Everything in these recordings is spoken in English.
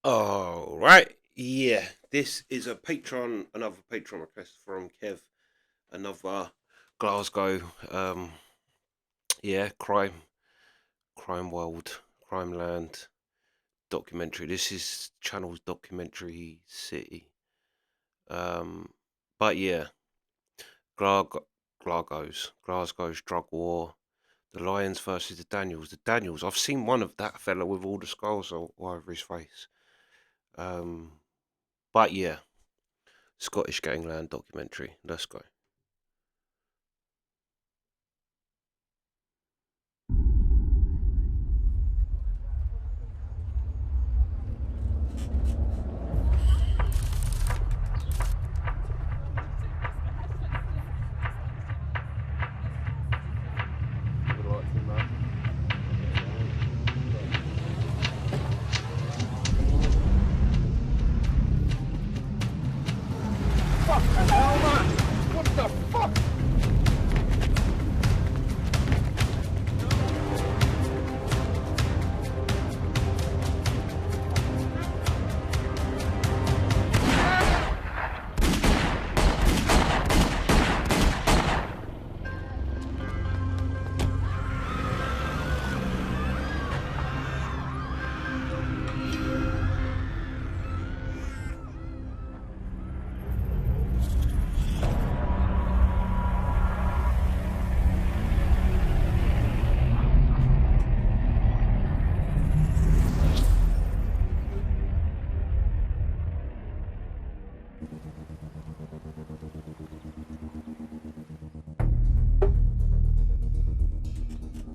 All right. Yeah, this is another Patreon request from Kev, another Glasgow, yeah, crime world, crime land documentary. This is Channel's documentary city. Um, but yeah, Glasgow's drug war, the Lyons versus the Daniels. The Daniels, I've seen one of that fella with all the skulls all over his face. But yeah. Scottish Gangland documentary. Let's go. Fucking hell, man! What the fuck?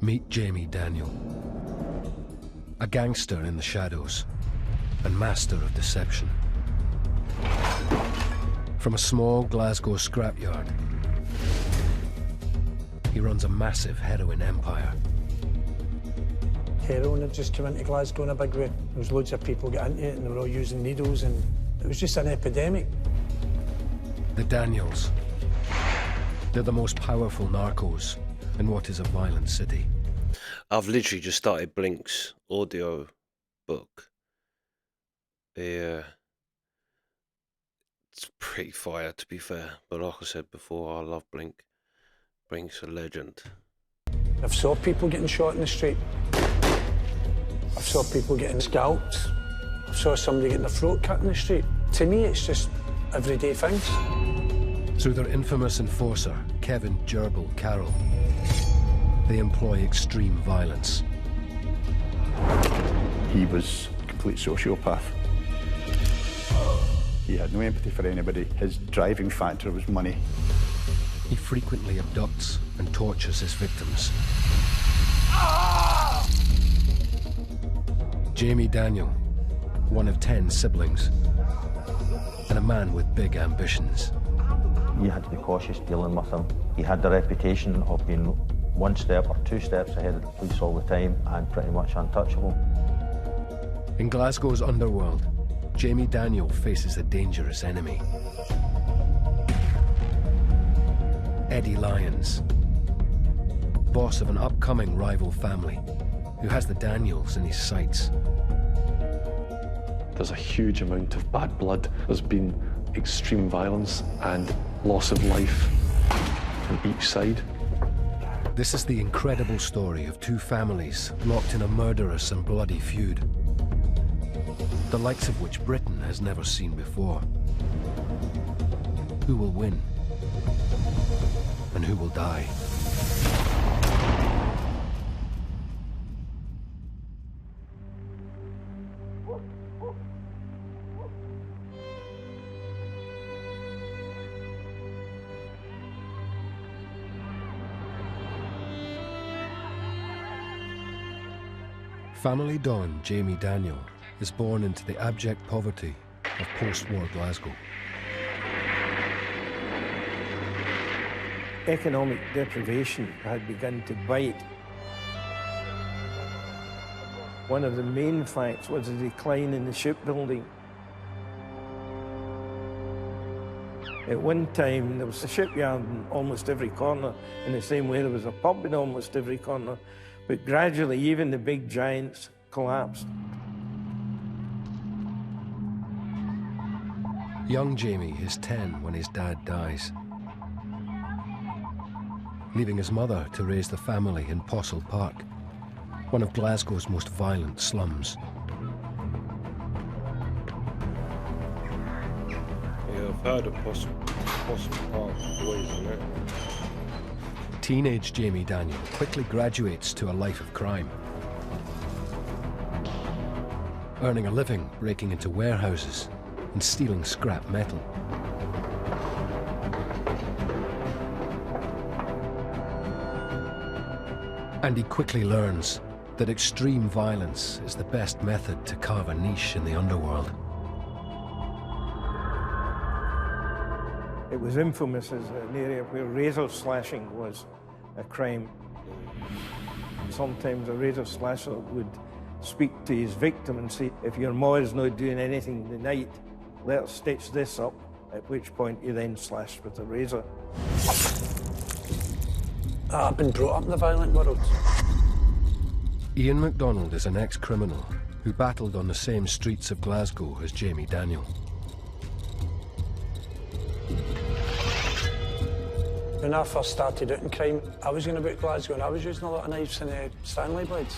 Meet Jamie Daniel, a gangster in the shadows and master of deception. From a small Glasgow scrapyard, he runs a massive heroin empire. Heroin had just come into Glasgow in a big way. There was loads of people getting into it and they were all using needles and it was just an epidemic. The Daniels. They're the most powerful narcos in what is a violent city. I've literally just started Blink's audio book. Yeah. It's pretty fire, to be fair. But like I said before, I love Blink. Blink's a legend. I've saw people getting shot in the street. I've saw people getting scalped. I've saw somebody getting their throat cut in the street. To me, it's just everyday things. Through their infamous enforcer, Kevin Gerbil Carroll, they employ extreme violence. He was a complete sociopath. He had no empathy for anybody. His driving factor was money. He frequently abducts and tortures his victims. Jamie Daniel, one of 10 siblings, and a man with big ambitions. You had to be cautious dealing with him. He had the reputation of being one step or two steps ahead of the police all the time and pretty much untouchable. In Glasgow's underworld, Jamie Daniel faces a dangerous enemy. Eddie Lyons, boss of an upcoming rival family who has the Daniels in his sights. There's a huge amount of bad blood. There's been extreme violence and loss of life on each side. This is the incredible story of two families locked in a murderous and bloody feud, the likes of which Britain has never seen before. Who will win? And who will die? Family Don Jamie Daniel is born into the abject poverty of post-war Glasgow. Economic deprivation had begun to bite. One of the main facts was a decline in the shipbuilding. At one time, there was a shipyard in almost every corner, in the same way there was a pub in almost every corner, but gradually even the big giants collapsed. Young Jamie is 10 when his dad dies, leaving his mother to raise the family in Postle Park, one of Glasgow's most violent slums. Yeah, I've heard of Postle Park boys and that. Teenage Jamie Daniel quickly graduates to a life of crime, earning a living breaking into warehouses and stealing scrap metal. And he quickly learns that extreme violence is the best method to carve a niche in the underworld. It was infamous as an area where razor slashing was a crime. Sometimes a razor slasher would speak to his victim and say, if your ma is not doing anything tonight, let her stitch this up, at which point he then slashed with a razor. I've been brought up in the violent world. Ian MacDonald is an ex-criminal who battled on the same streets of Glasgow as Jamie Daniel. When I first started out in crime, I was going about Glasgow and I was using a lot of knives and Stanley blades.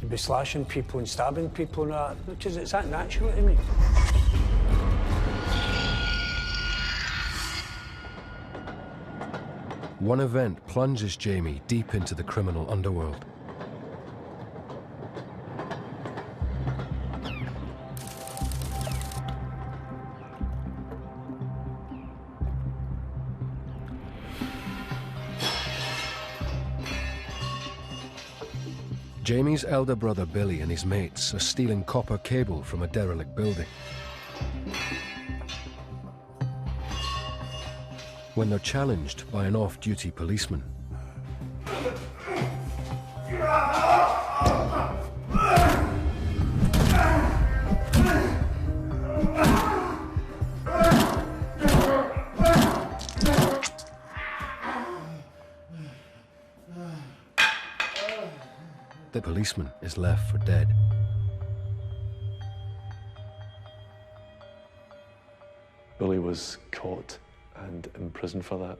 I'd be slashing people and stabbing people and that, because it's that natural to me. One event plunges Jamie deep into the criminal underworld. Jamie's elder brother Billy and his mates are stealing copper cable from a derelict building. When they're challenged by an off-duty policeman. The policeman is left for dead. Billy was caught and imprisoned for that.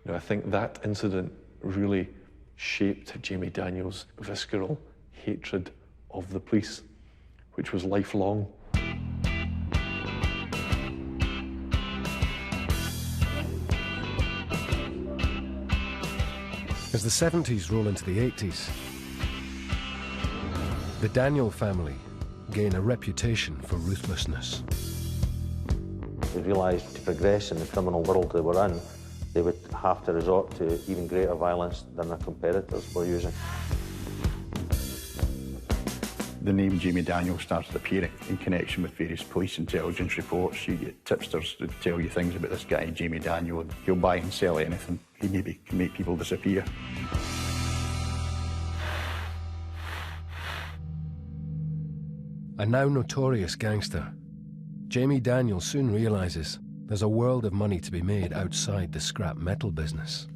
Now, I think that incident really shaped Jamie Daniel's visceral hatred of the police, which was lifelong. As the 70s roll into the 80s, the Daniel family gain a reputation for ruthlessness. They realised to progress in the criminal world they were in, they would have to resort to even greater violence than their competitors were using. The name Jamie Daniel started appearing in connection with various police intelligence reports. You get tipsters that tell you things about this guy, Jamie Daniel, and he'll buy and sell anything. He maybe can make people disappear. A now notorious gangster, Jamie Daniel soon realises there's a world of money to be made outside the scrap metal business.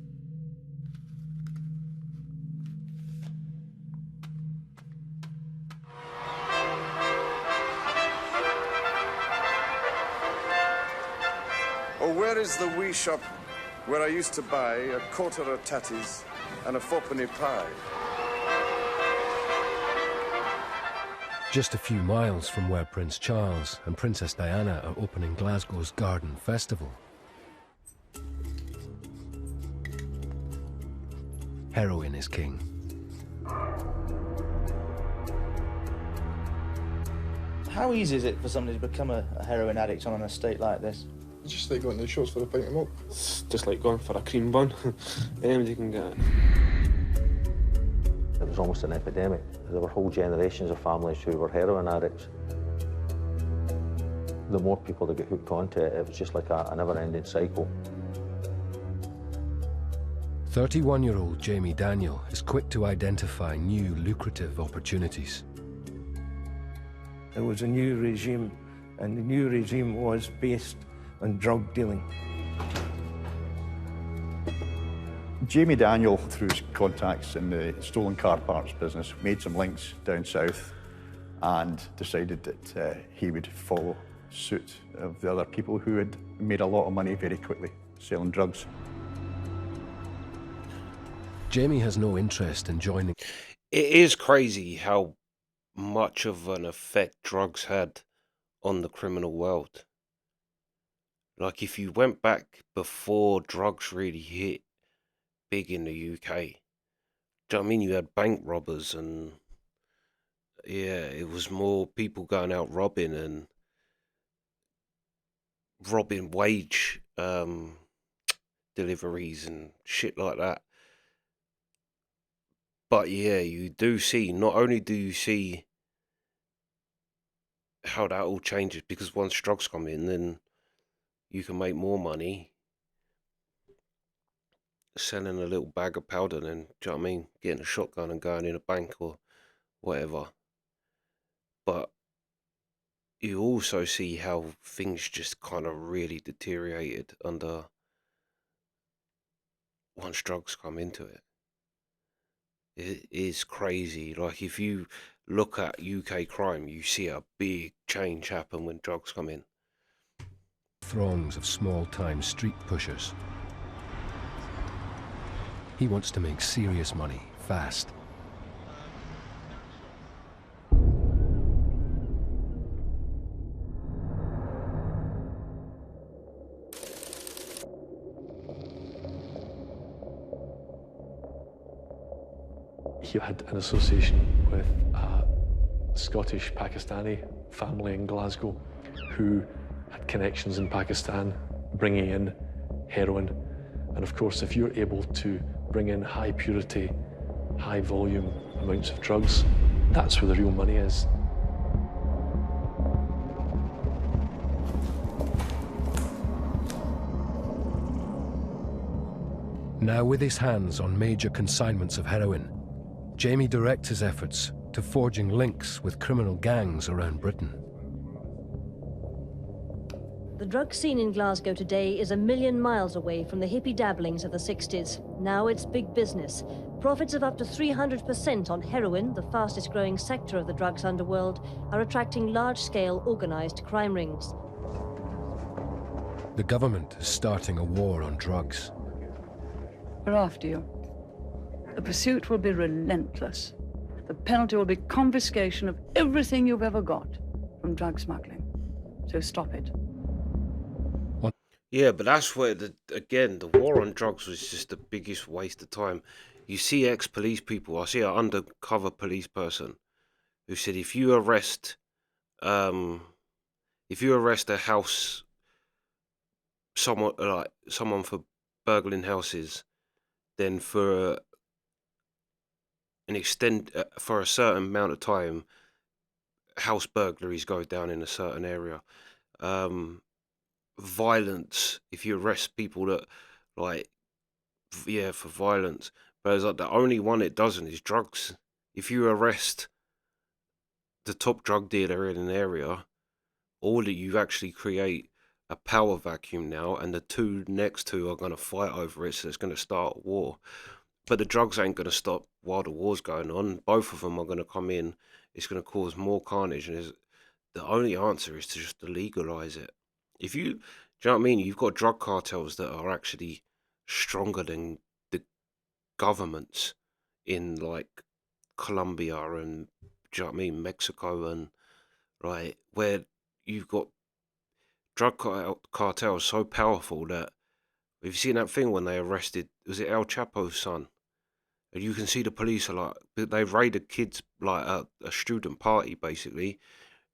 Oh, where is the wee shop where I used to buy a quarter of tatties and a fourpenny pie? Just a few miles from where Prince Charles and Princess Diana are opening Glasgow's Garden Festival, heroin is king. How easy is it for somebody to become a heroin addict on an estate like this? It's just like going to the shops for a pint of milk. It's just like going for a cream bun. Anybody can get it. It was almost an epidemic. There were whole generations of families who were heroin addicts. The more people that got hooked onto it, it was just like a never-ending cycle. 31-year-old Jamie Daniel is quick to identify new lucrative opportunities. There was a new regime, and the new regime was based on drug dealing. Jamie Daniel, through his contacts in the stolen car parts business, made some links down south and decided that he would follow suit of the other people who had made a lot of money very quickly selling drugs. Jamie has no interest in joining. It is crazy how much of an effect drugs had on the criminal world. Like, if you went back before drugs really hit big in the UK, do you know what I mean? You had bank robbers and, yeah, it was more people going out robbing and robbing wage deliveries and shit like that. But yeah, you do see, not only do you see how that all changes, because once drugs come in, then you can make more money selling a little bag of powder than, do you know what I mean, getting a shotgun and going in a bank or whatever. But you also see how things just kind of really deteriorated under once drugs come into it. It is crazy. Like, if you look at UK crime, you see a big change happen when drugs come in. Throngs of small-time street pushers. He wants to make serious money, fast. He had an association with a Scottish Pakistani family in Glasgow who had connections in Pakistan, bringing in heroin. And of course, if you're able to bring in high purity, high volume amounts of drugs, that's where the real money is. Now with his hands on major consignments of heroin, Jamie directs his efforts to forging links with criminal gangs around Britain. The drug scene in Glasgow today is a million miles away from the hippie dabblings of the 60s. Now it's big business. Profits of up to 300% on heroin, the fastest growing sector of the drugs underworld, are attracting large-scale organized crime rings. The government is starting a war on drugs. We're after you. The pursuit will be relentless. The penalty will be confiscation of everything you've ever got from drug smuggling. So stop it. Yeah, but that's where, again, the war on drugs was just the biggest waste of time. You see ex-police people. I see an undercover police person who said if you arrest a house, someone for burgling houses, then for a certain amount of time, house burglaries go down in a certain area. Violence, if you arrest people that, like, yeah, for violence, but it's like the only one it doesn't is drugs. If you arrest the top drug dealer in an area, all that you actually create a power vacuum now, and the two next two are going to fight over it, so it's going to start a war. But the drugs ain't going to stop while the war's going on. Both of them are going to come in. It's going to cause more carnage, and the only answer is to just legalize it. Do you know what I mean? You've got drug cartels that are actually stronger than the governments in, like, Colombia and, do you know what I mean, Mexico, and, right, where you've got drug cartels so powerful that, have you seen that thing when they arrested, was it El Chapo's son? And you can see the police are like, they raided kids, like a student party basically,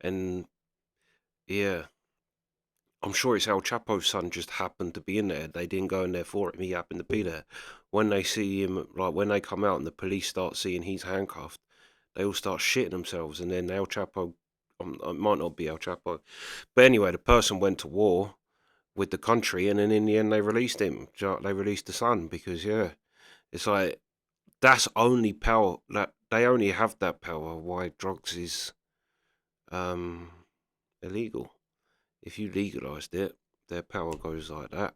and yeah, I'm sure it's El Chapo's son just happened to be in there. They didn't go in there for him. He happened to be there. When they see him, like when they come out and the police start seeing he's handcuffed, they all start shitting themselves. And then El Chapo, it might not be El Chapo, but anyway, the person went to war with the country, and then in the end they released him. They released the son because, yeah, it's like, that's only power, that they only have that power why drugs is illegal. If you legalized it, their power goes like that.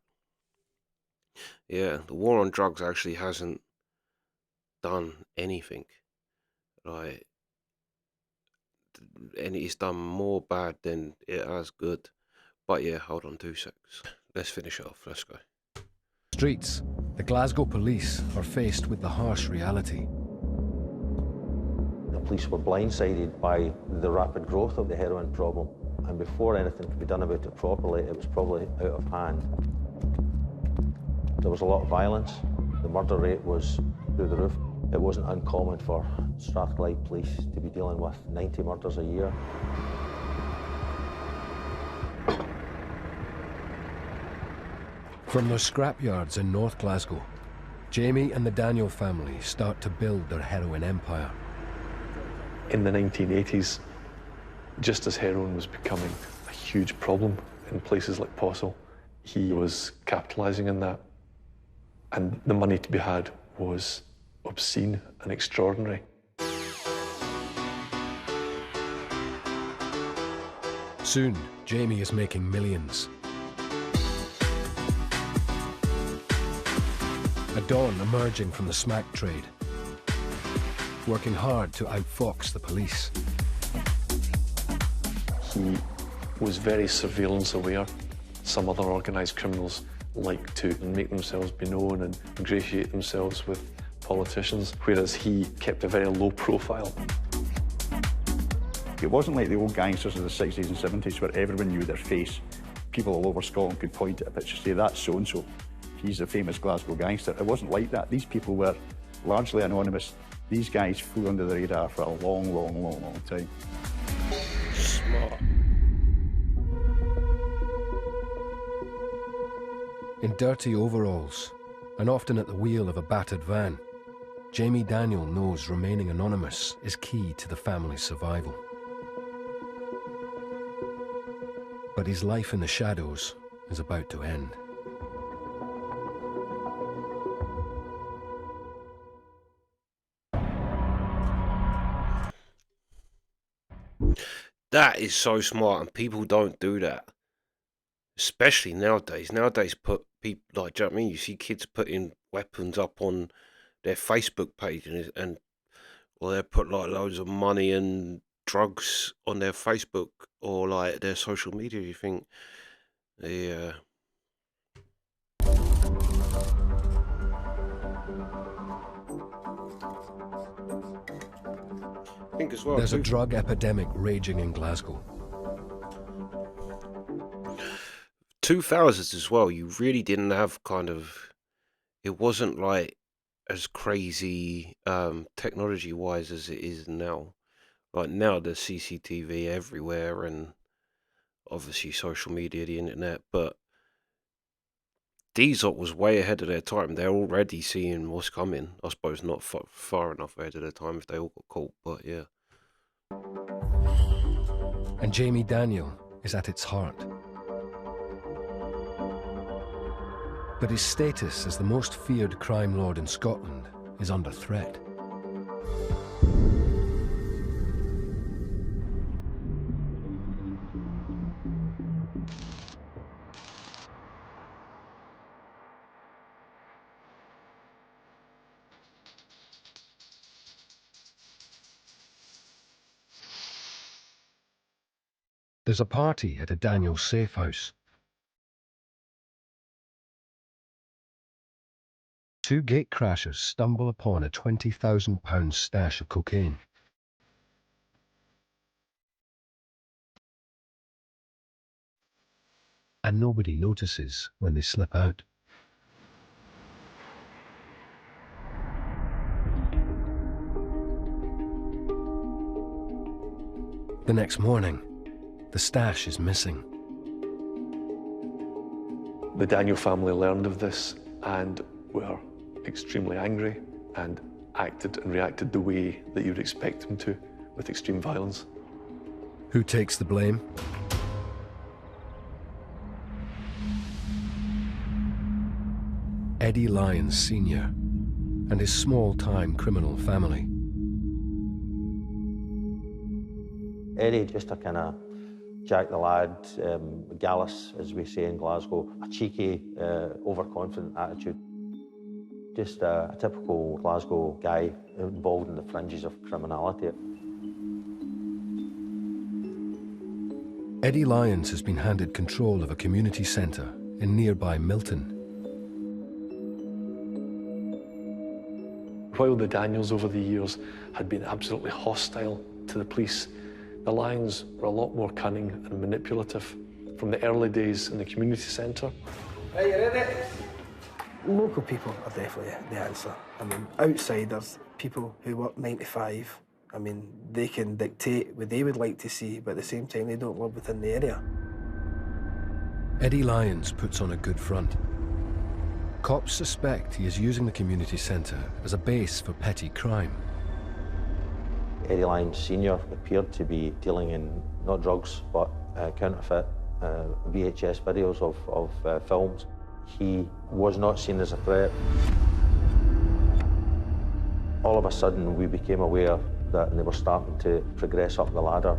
Yeah, the war on drugs actually hasn't done anything. Like, and it's done more bad than it has good. But yeah, hold on 2 seconds. Let's finish it off. Let's go. Streets, the Glasgow police are faced with the harsh reality. The police were blindsided by the rapid growth of the heroin problem, and before anything could be done about it properly, it was probably out of hand. There was a lot of violence. The murder rate was through the roof. It wasn't uncommon for Strathclyde police to be dealing with 90 murders a year. From their scrapyards in North Glasgow, Jamie and the Daniel family start to build their heroin empire. In the 1980s, just as heroin was becoming a huge problem in places like Possil, he was capitalising on that. And the money to be had was obscene and extraordinary. Soon, Jamie is making millions. A Don emerging from the smack trade, working hard to outfox the police. He was very surveillance aware. Some other organised criminals like to make themselves be known and ingratiate themselves with politicians, whereas he kept a very low profile. It wasn't like the old gangsters of the 60s and 70s where everyone knew their face. People all over Scotland could point at a picture and say, that's so-and-so. He's a famous Glasgow gangster. It wasn't like that. These people were largely anonymous. These guys flew under the radar for a long, long, long, long time. Smart. In dirty overalls, and often at the wheel of a battered van, Jamie Daniel knows remaining anonymous is key to the family's survival. But his life in the shadows is about to end. That is so smart, and people don't do that. Especially nowadays. Nowadays, put people like, do you know what I mean? You see kids putting weapons up on their Facebook page, and or they put like loads of money and drugs on their Facebook or like their social media. You think, yeah. I think as well. There's a drug epidemic raging in Glasgow. 2000s as well, you really didn't have kind of, it wasn't like as crazy technology wise as it is now. Like now there's CCTV everywhere and obviously social media, the internet, but these lot was way ahead of their time. They're already seeing what's coming. I suppose not far enough ahead of their time if they all got caught, but yeah. And Jamie Daniel is at its heart. But his status as the most feared crime lord in Scotland is under threat. There's a party at a Daniel safe house. Two gatecrashers stumble upon a £20,000 stash of cocaine. And nobody notices when they slip out. The next morning, the stash is missing. The Daniel family learned of this and were extremely angry and acted and reacted the way that you would expect them to, with extreme violence. Who takes the blame? Eddie Lyons Sr. and his small-time criminal family. Eddie, just a kind of Jack the Lad, gallus, as we say in Glasgow, a cheeky, overconfident attitude. Just a typical Glasgow guy involved in the fringes of criminality. Eddie Lyons has been handed control of a community centre in nearby Milton. While the Daniels over the years had been absolutely hostile to the police, the Lyons were a lot more cunning and manipulative from the early days in the community centre. Are you ready? Local people are definitely the answer. I mean, outsiders, people who work 9 to 5, I mean, they can dictate what they would like to see, but at the same time, they don't live within the area. Eddie Lyons puts on a good front. Cops suspect he is using the community centre as a base for petty crime. Eddie Lyons Sr. appeared to be dealing in not drugs, but counterfeit VHS videos of films. He was not seen as a threat. All of a sudden, we became aware that they were starting to progress up the ladder.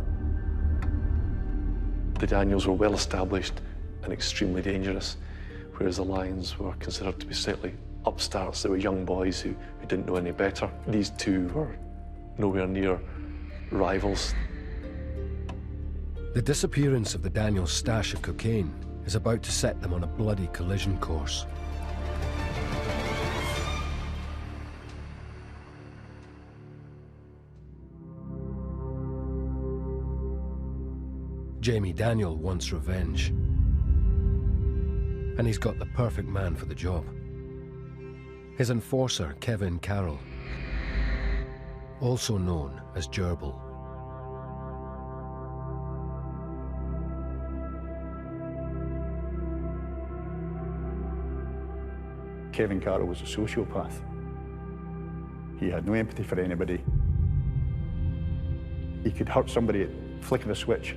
The Daniels were well established and extremely dangerous, whereas the Lyons were considered to be slightly upstarts. They were young boys who didn't know any better. These two were nowhere near rivals. The disappearance of the Daniels' stash of cocaine is about to set them on a bloody collision course. Jamie Daniel wants revenge. And he's got the perfect man for the job. His enforcer, Kevin Carroll, also known as Gerbil. Kevin Carroll was a sociopath. He had no empathy for anybody. He could hurt somebody at the flick of a switch.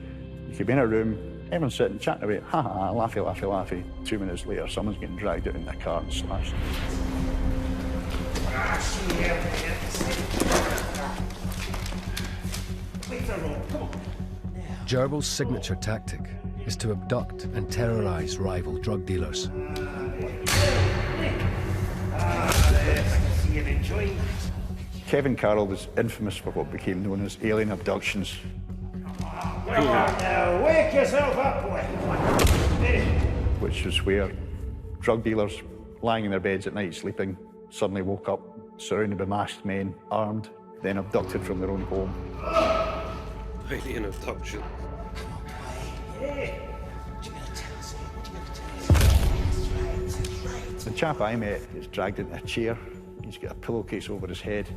You could be in a room, everyone's sitting, chatting away, ha ha, laughy, laughy, laughy. 2 minutes later, someone's getting dragged out in their car and slashed. Gerbil's signature tactic is to abduct and terrorize rival drug dealers. Kevin Carroll was infamous for what became known as alien abductions. Come on now, wake yourself up, boy. Which was where drug dealers lying in their beds at night sleeping suddenly woke up surrounded by masked men, armed, then abducted from their own home. Alien abduction. The chap I met is dragged into a chair. He's got a pillowcase over his head.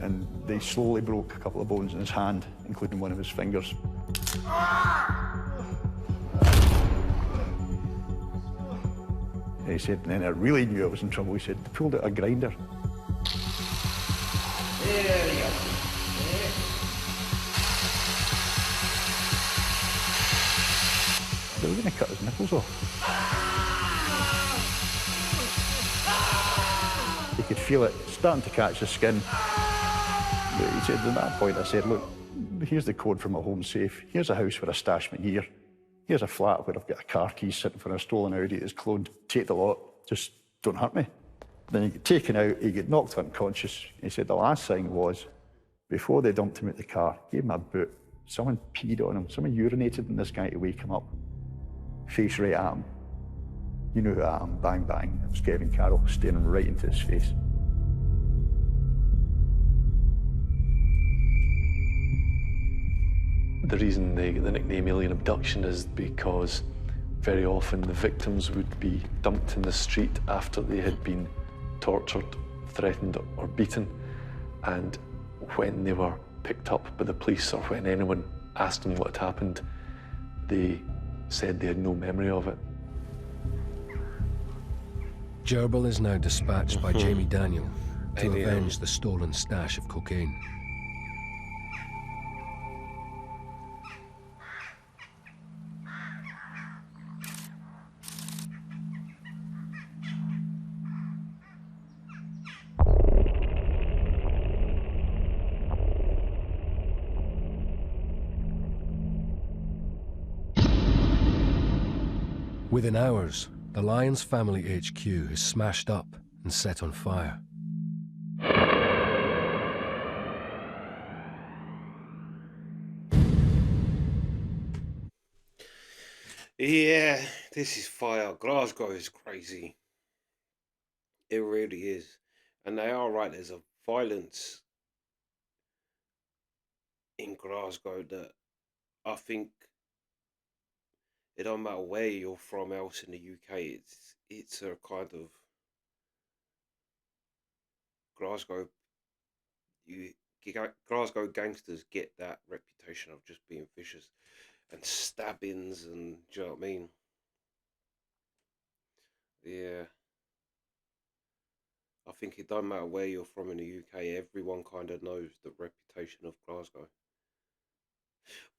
And they slowly broke a couple of bones in his hand, including one of his fingers. He said, and then I really knew I was in trouble. He said, they pulled out a grinder. There you go. They were going to cut his nipples off. He could feel it starting to catch his skin. But he said, at that point, I said, look, here's the code for my home safe. Here's a house where I stash my gear. Here's a flat where I've got a car key sitting for a stolen Audi that's cloned. Take the lot, just don't hurt me. Then he got taken out, he got knocked unconscious. He said the last thing was, before they dumped him out the car, gave him a boot. Someone peed on him, someone urinated on this guy to wake him up. Face right at him. You know who I am, bang, bang. It was Kevin Carroll staring right into his face. The reason they get the nickname alien abduction is because very often the victims would be dumped in the street after they had been tortured, threatened or beaten, and when they were picked up by the police or when anyone asked them what had happened, they said they had no memory of it. Gerbil is now dispatched by Jamie Daniel to avenge the stolen stash of cocaine. Within hours, the Lyons family HQ is smashed up and set on fire. Yeah, this is fire. Glasgow is crazy. It really is. And they are right. There's a violence in Glasgow that I think it don't matter where you're from else in the UK. It's a kind of Glasgow. Glasgow gangsters get that reputation of just being vicious and stabbings and do you know what I mean? Yeah. I think it don't matter where you're from in the UK, everyone kind of knows the reputation of Glasgow.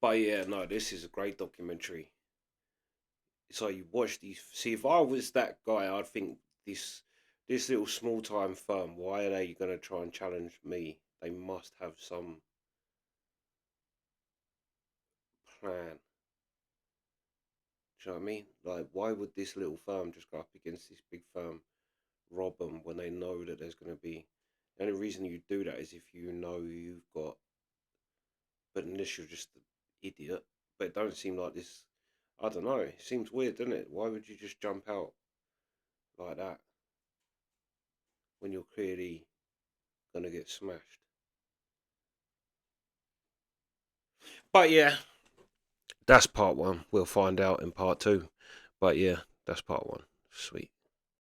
But yeah, no, this is a great documentary. So you watch these. See, if I was that guy, I'd think this little small time firm. Why are they gonna try and challenge me? They must have some plan. Do you know what I mean? Like, why would this little firm just go up against this big firm, rob them when they know that there's gonna be? The only reason you do that is if you know you've got. But unless you're just an idiot. But it don't seem like this. I don't know. It seems weird, doesn't it? Why would you just jump out like that when you're clearly gonna get smashed? But yeah, that's part one. We'll find out in part two. But yeah, that's part one. Sweet.